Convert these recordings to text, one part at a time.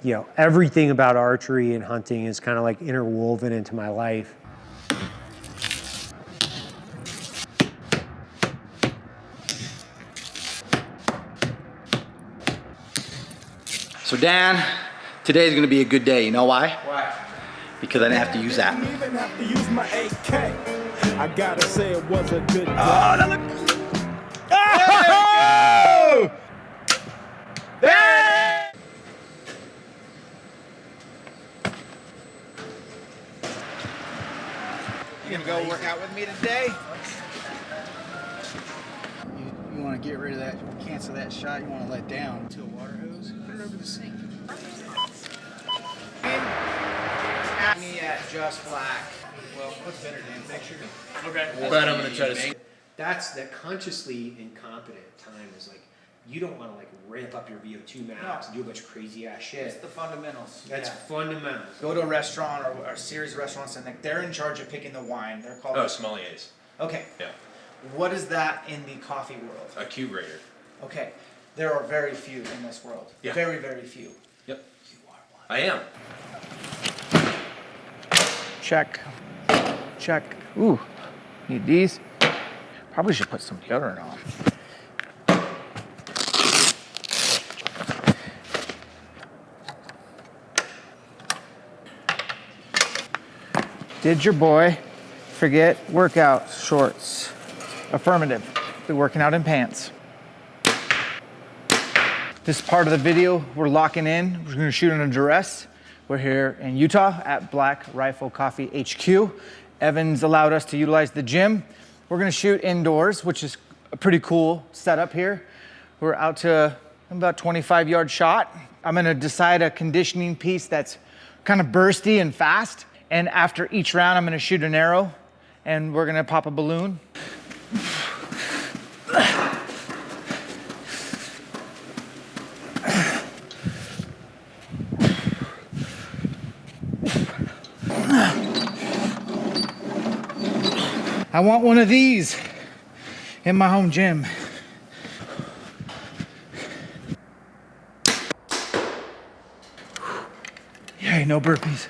you know, everything about archery and hunting is kind of like interwoven into my life. So Dan, today's gonna be a good day. You know why? Why? Because I didn't have to use that. Even have to use my AK. I gotta say it was a good day. Oh, that look. Oh! Hey! You gonna go work out with me today? You want to get rid of that, cancel that shot. You want to let down to a water hose. Put it over the sink. At me at just black. Well, what's better, Dan? Picture. Okay. But I'm gonna try to. That's the consciously incompetent time is like, you don't want to like ramp up your VO2 max and do a bunch of crazy ass shit. It's the fundamentals. That's fundamentals. Go to a restaurant or a series of restaurants and they're in charge of picking the wine. They're called. Oh, sommeliers. Okay. Yeah. What is that in the coffee world? A cube rater. Okay. There are very few in this world. Yeah. Very, very few. Yep. You are one. I am. Check. Check. Ooh. Need these. Probably should put some deodorant on. Did your boy forget workout shorts? Affirmative. Be working out in pants. This part of the video, we're locking in. We're gonna shoot in a duress. We're here in Utah at Black Rifle Coffee HQ. Evan's allowed us to utilize the gym. We're gonna shoot indoors, which is a pretty cool setup here. We're out to about 25-yard shot. I'm gonna decide a conditioning piece that's kind of bursty and fast. And after each round, I'm gonna shoot an arrow and we're gonna pop a balloon. I want one of these in my home gym. Yay, no burpees.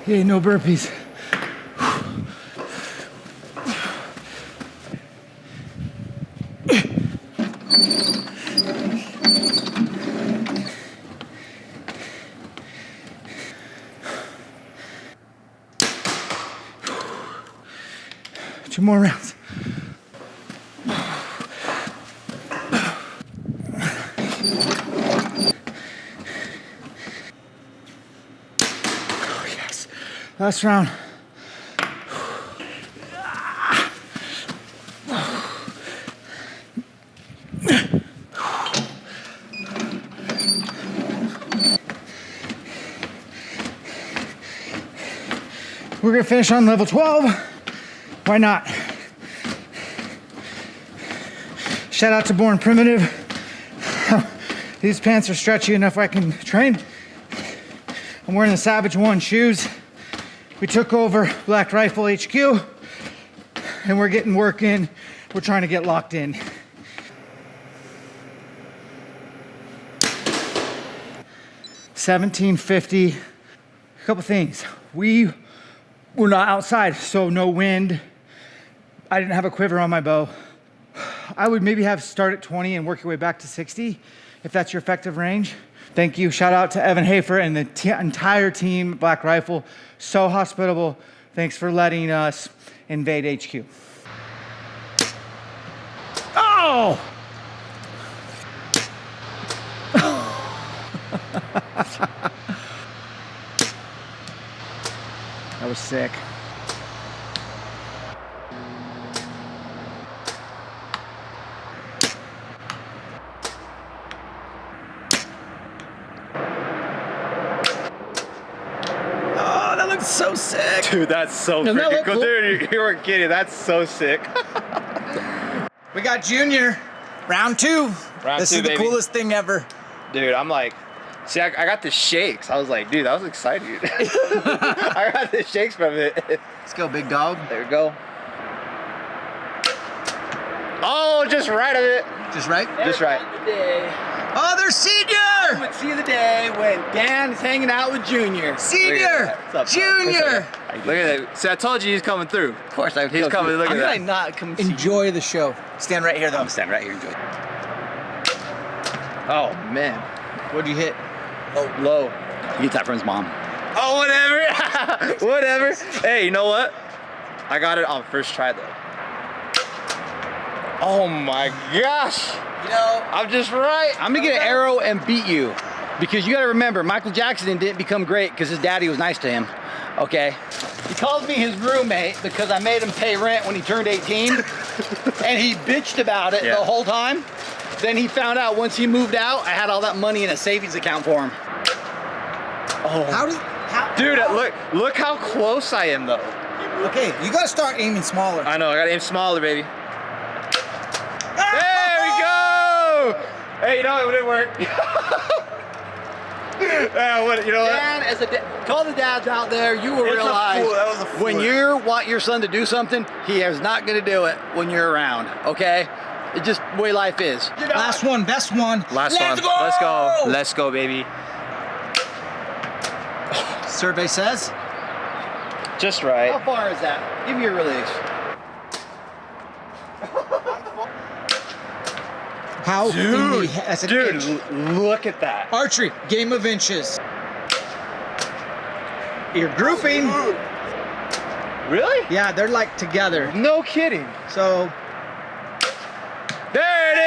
Yay, no burpees. Two more rounds. Last round. We're gonna finish on level 12. Why not? Shout out to Born Primitive. These pants are stretchy enough where I can train. I'm wearing the Savage 1 shoes. We took over Black Rifle HQ and we're getting work in. We're trying to get locked in. $17.50. A couple things. We were not outside, so no wind. I didn't have a quiver on my bow. I would maybe have start at 20 and work your way back to 60 if that's your effective range. Thank you. Shout out to Evan Hafer and the entire team, Black Rifle. So hospitable. Thanks for letting us invade HQ. Oh! That was sick. looks so sick. Dude, that's so Doesn't that freaking look cool. cool? Dude, you weren't kidding. That's so sick. We got Junior, round 2. Round This 2, is the baby. coolest thing ever. Dude, I'm like, see, I got the shakes. I was like, dude, that was exciting. I got the shakes from it. Let's go, big dog. There we go. Oh, just right of it. Just right? Just right. Oh, there's Senior! Let's see the day when Dan is hanging out with Junior. Senior! What's up, Junior! Look at that. See, I told you he's coming through. Of course, he's coming. Look at that. not come Enjoy the show. Stand right here, though. I'm standing right here. Enjoy. Oh man. What'd you hit? Oh, low. He gets that from his mom. Oh, whatever. Whatever. Hey, you know what? I got it on first try though. Oh my gosh. You know, I'm just right. I'm gonna get an arrow and beat you. Because you gotta remember, Michael Jackson didn't become great because his daddy was nice to him. Okay? He calls me his roommate because I made him pay rent when he turned 18. And he bitched about it the whole time. Then he found out once he moved out, I had all that money in a savings account for him. Oh. Dude, look how close I am though. Okay, you gotta start aiming smaller. I know, I gotta aim smaller, baby. There we go! Hey, you know, it didn't work. You know what? Dan, as call the dads out there, you will realize when you want your son to do something, he is not gonna do it when you're around, okay? It's just the way life is. Last one, best one. Last one. Go! Let's go. Let's go, baby. Survey says. Just right. How far is that? Give me your release. How in the, that's an Dude, inch. look at that. Archery, game of inches. You're grouping. Really? Yeah, they're like together. No kidding. So. There it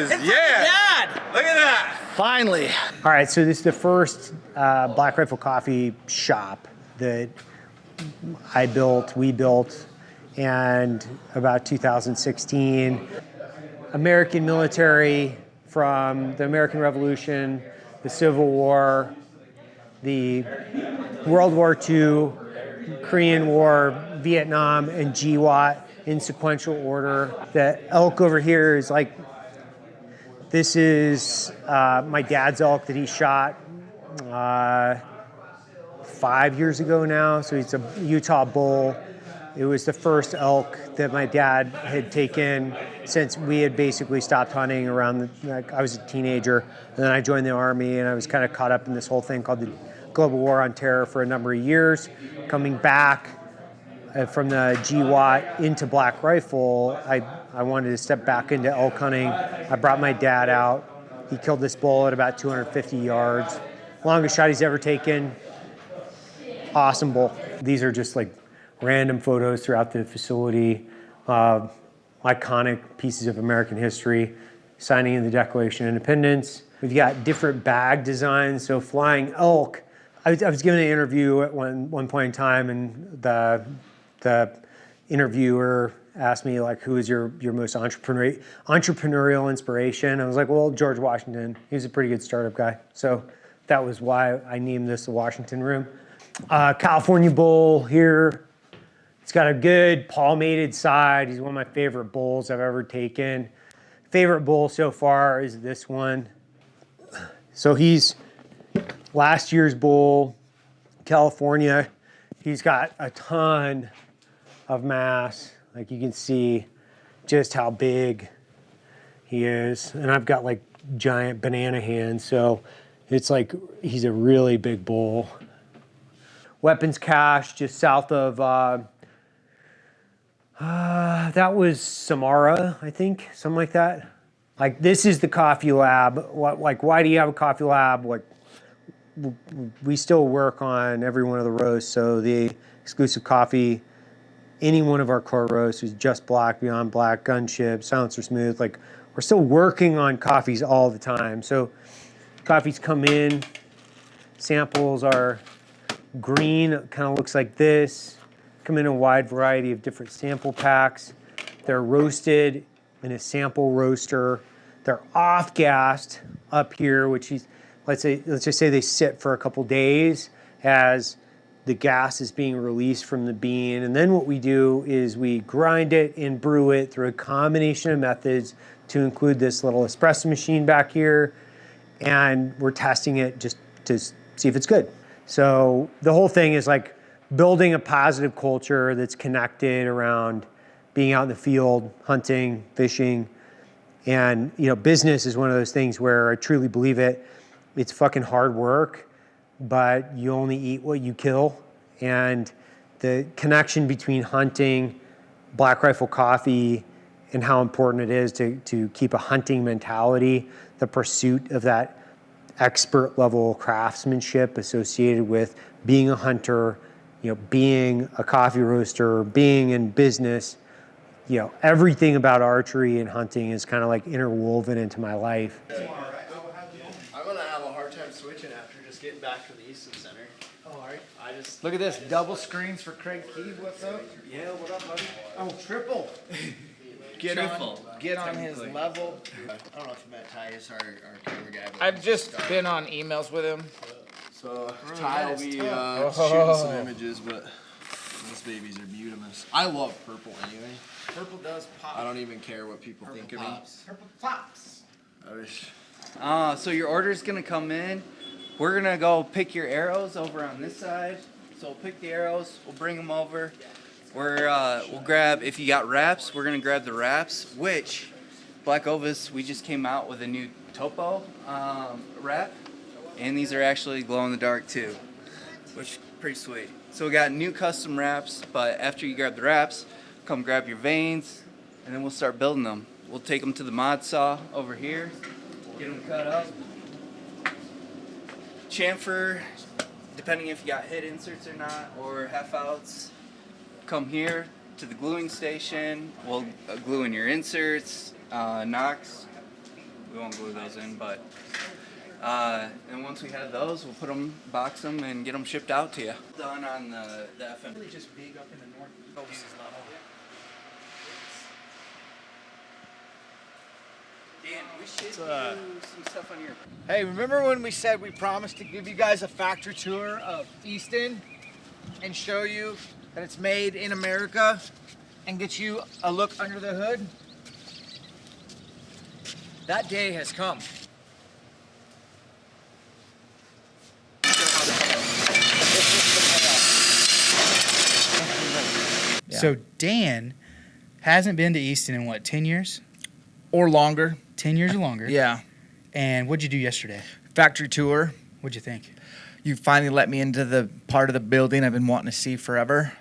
is! Yeah! Dad! Look at that! Finally. All right, so this is the first Black Rifle Coffee shop that we built, and about 2016. American military from the American Revolution, the Civil War, the World War II, Korean War, Vietnam, and GWAT in sequential order. The elk over here is like, this is my dad's elk that he shot 5 years ago now. So he's a Utah bull. It was the first elk that my dad had taken since we had basically stopped hunting around, I was a teenager, and then I joined the Army, and I was kind of caught up in this whole thing called the Global War on Terror for a number of years. Coming back from the GWAT into Black Rifle, I wanted to step back into elk hunting. I brought my dad out. He killed this bull at about 250 yards. Longest shot he's ever taken. Awesome bull. These are just like random photos throughout the facility, iconic pieces of American history, signing of the Declaration of Independence. We've got different bag designs. So flying elk, I was given an interview at one point in time, and the interviewer asked me, like, who is your most entrepreneurial inspiration? I was like, well, George Washington. He was a pretty good startup guy. So that was why I named this the Washington Room. California bull here. It's got a good palmated side. He's one of my favorite bulls I've ever taken. Favorite bull so far is this one. So he's last year's bull, California. He's got a ton of mass. Like, you can see just how big he is. And I've got like giant banana hands. So it's like, he's a really big bull. Weapons cache just south of, that was Samara, I think, something like that. Like, this is the coffee lab. Why do you have a coffee lab? Like, we still work on every one of the roasts. So the exclusive coffee, any one of our core roasts is Just Black, Beyond Black, Gunship, Silencer Smooth. Like, we're still working on coffees all the time. So coffees come in, samples are green, kind of looks like this. Come in a wide variety of different sample packs. They're roasted in a sample roaster. They're off-gassed up here, which is, let's just say they sit for a couple days as the gas is being released from the bean. And then what we do is we grind it and brew it through a combination of methods to include this little espresso machine back here. And we're testing it just to see if it's good. So the whole thing is like building a positive culture that's connected around being out in the field, hunting, fishing. And, you know, business is one of those things where I truly believe it. It's fucking hard work, but you only eat what you kill. And the connection between hunting, Black Rifle Coffee, and how important it is to keep a hunting mentality, the pursuit of that expert level craftsmanship associated with being a hunter, you know, being a coffee roaster, being in business. You know, everything about archery and hunting is kind of like interwoven into my life. I'm gonna have a hard time switching after just getting back to the Easton Center. Oh, all right. I just Look at this, double screens for Craig Key. What's up? yeah. What up, buddy? Oh, triple. Get on his level. I don't know if you met Tyus, our camera guy. But I've just been on emails with him. so Ty will be shooting some images, but these babies are beautiful. I love purple anyway. Purple does pop. I don't even care what people think of me. Purple pops. I wish. So your order's gonna come in. We're gonna go pick your arrows over on this side. So we'll pick the arrows, we'll bring them over. We'll grab, if you got wraps, we're gonna grab the wraps, which Black Ovis, we just came out with a new topo wrap. And these are actually glow in the dark too, which is pretty sweet. So we got new custom wraps, but after you grab the wraps, come grab your veins, and then we'll start building them. We'll take them to the mod saw over here, get them cut up. Chamfer, depending if you got head inserts or not, or half outs, come here to the gluing station. We'll glue in your inserts, knocks. We won't glue those in, but and once we have those, we'll put them, box them, and get them shipped out to you. Done on the FM. Really just big up in the north coast level. Dan, we should do some stuff on your. Hey, remember when we said we promised to give you guys a factory tour of Easton and show you that it's made in America and get you a look under the hood? That day has come. So Dan hasn't been to Easton in what, 10 years? Or longer. 10 years or longer. Yeah. And what'd you do yesterday? Factory tour. What'd you think? You finally let me into the part of the building I've been wanting to see forever.